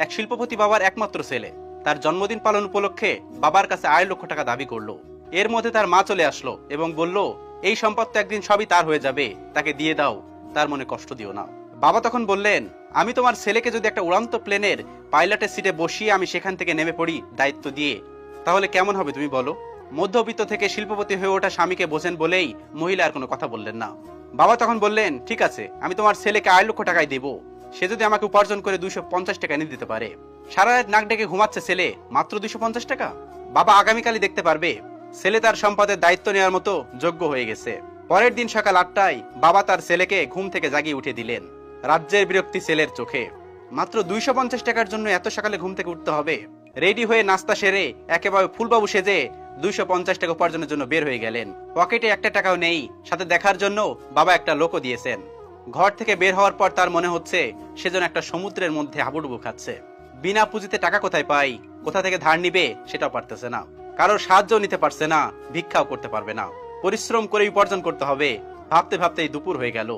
এক শিল্পপতি বাবার একমাত্র ছেলে তার জন্মদিন পালন উপলক্ষে বাবার কাছে 8 লক্ষ টাকা দাবি করলো। এর মধ্যে তার মা চলে আসলো এবং বলল, এই সম্পদ তো একদিন সবই তার হয়ে যাবে, তাকে দিয়ে দাও, তার মনে কষ্ট দিও না। বাবা তখন বললেন, আমি তোমার ছেলেকে যদি একটা উড়ান্ত প্লেনের পাইলটের সিটে বসিয়ে আমি সেখান থেকে নেমে পড়ি দায়িত্ব দিয়ে, তাহলে কেমন হবে তুমি বলো? মধ্যবিত্ত থেকে শিল্পপতি হয়ে ওঠা স্বামীকে বোঝেন বলেই মহিলা আর কোনো কথা বললেন না। বাবা তখন বললেন, ঠিক আছে, আমি তোমার ছেলেকে 8 লক্ষ টাকায় দেবো, সে যদি আমাকে উপার্জন করে 250 টাকা এনে দিতে পারে। সারা রাত নাক ডেকে ঘুমাচ্ছে ছেলে, মাত্র 250 টাকা। বাবা আগামীকালই দেখতে পারবে ছেলে তার সম্পদের দায়িত্ব নেওয়ার মতো যোগ্য হয়ে গেছে। পরের দিন সকাল 8টায় বাবা তার ছেলেকে ঘুম থেকে জাগিয়ে উঠে দিলেন। রাজ্যের বিরক্তি ছেলের চোখে। মাত্র 250 টাকার জন্য এত সকালে ঘুম থেকে উঠতে হবে? রেডি হয়ে নাস্তা সেরে একেবারে ফুলবাবু সেজে 250 টাকা উপার্জনের জন্য বের হয়ে গেলেন। পকেটে একটা টাকাও নেই, সাথে দেখার জন্য বাবা একটা লোকও দিয়েছেন। ঘর থেকে বের হওয়ার পর তার মনে হচ্ছে সে যেন একটা সমুদ্রের মধ্যে হাবুডুবু খাচ্ছে। বিনা পুঁজিতে টাকা কোথায় পাই, কোথা থেকে ধার নিবে সেটাও পারতেছে না, কারোর সাহায্য নিতে পারছে না, ভিক্ষাও করতে পারবে না। পরিশ্রম করে উপার্জন করতে হবে, ভাবতে ভাবতেই দুপুর হয়ে গেল।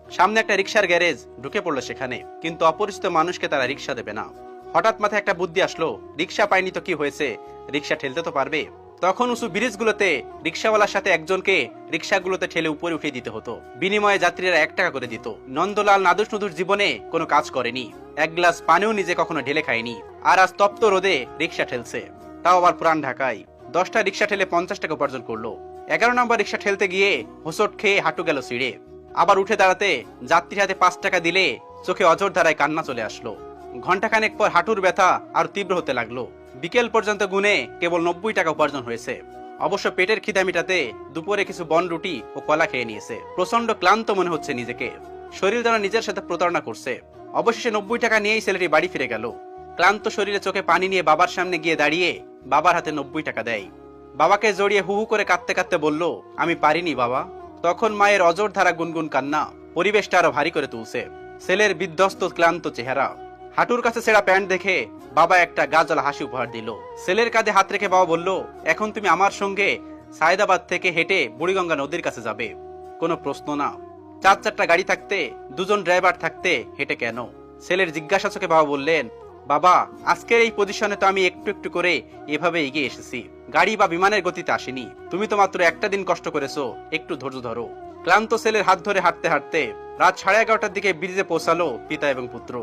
সামনে একটা রিক্সার গ্যারেজ, ঢুকে পড়লো সেখানে, কিন্তু অপরিচিত মানুষকে তারা রিক্সা দেবে না। হঠাৎ মাথায় একটা বুদ্ধি আসলো, রিক্সা পায়নি তো কি হয়েছে, রিক্সা ঠেলতে তো পারবে। তখন উঁচু ব্রিজগুলোতে রিক্সাওয়ালার সাথে একজনকে রিক্সাগুলোতে ঠেলে উপরে উঠিয়ে দিতে হতো, বিনিময়ে যাত্রীরা 1 টাকা করে দিত। নন্দলাল নাদুস নুদুর জীবনে কোনো কাজ করেনি, এক গ্লাস পানিও নিজে কখনো ঢেলে খায়নি, আর আজ তপ্ত রোদে রিক্সা ঠেলছে, তাও আবার পুরান ঢাকায়। 10টা রিক্সা ঠেলে 50 টাকা উপার্জন করলো। 11 নম্বর রিক্সা ঠেলতে গিয়ে হোঁচট খেয়ে হাঁটু গেল ছিঁড়ে। আবার উঠে দাঁড়াতে যাত্রীর হাতে 5 টাকা দিলে চোখে অঝোর ধারায় কান্না চলে আসলো। ঘন্টাখানেক পর হাঁটুর ব্যথা আর তীব্র হতে লাগলো। বিকেল পর্যন্ত গুনে কেবল 90 টাকা উপার্জন হয়েছে। অবশ্য পেটের খিদা মিটাতে দুপুরে কিছু বনরুটি ও কলা খেয়ে নিয়েছে। প্রচন্ড ক্লান্ত মনে হচ্ছে নিজেকে, শরীর যেন নিজের সাথে প্রতারণা করছে। অবশেষে 90 টাকা নিয়েই ছেলেটি বাড়ি ফিরে গেল। ক্লান্ত শরীরে চোখে পানি নিয়ে বাবার সামনে গিয়ে দাঁড়িয়ে বাবার হাতে 90 টাকা দেয়। বাবাকে জড়িয়ে হু হু করে কাঁদতে কাঁদতে বলল, আমি পারিনি বাবা। তখন মায়ের অজর ধারা গুনগুন কান্না পরিবেশটা আরো ভারী করে তুলছে। ছেলের বিধ্বস্ত ক্লান্ত চেহারা, হাঁটুর কাছে ছেঁড়া প্যান্ট দেখে বাবা একটা গাজল হাসি উপহার দিল। ছেলের কাঁধে হাত রেখে বাবা বলল, এখন তুমি আমার সঙ্গে সায়দাবাদ থেকে হেঁটে বুড়িগঙ্গা নদীর কাছে যাবে। কোনো প্রশ্ন না। 4-4টা গাড়ি থাকতে, 2জন ড্রাইভার থাকতে হেঁটে কেন? ছেলের জিজ্ঞাসা চোখে বাবা বললেন, বাবা আজকের এই পজিশনে তো আমি একটু একটু করে এভাবে এগিয়ে এসেছি, গাড়ি বা বিমানের গতিতে আসিনি। তুমি তো মাত্র একটা দিন কষ্ট করেছো, একটু ধৈর্য ধরো। ক্লান্ত ছেলের হাত ধরে হাঁটতে হাঁটতে রাত 11:30টার দিকে ব্রিজে পৌঁছালো পিতা এবং পুত্র।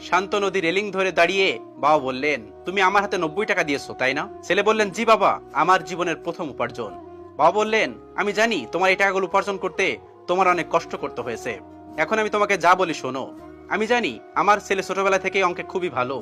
শান্ত নদী রেলিং ধরে দাঁড়িয়ে বাবা বললেন, তুমি আমার হাতে 90 টাকা দিয়েছো তাই না? ছেলে বললেন, জি বাবা, আমার জীবনের প্রথম উপার্জন। বাবা বললেন, আমি জানি তোমার এই টাকাগুলো উপার্জন করতে তোমার অনেক কষ্ট করতে হয়েছে। এখন আমি তোমাকে যা বলি শোনো। আমি জানি আমার ছেলে ছোটবেলা থেকেই অঙ্কে খুবই ভালো,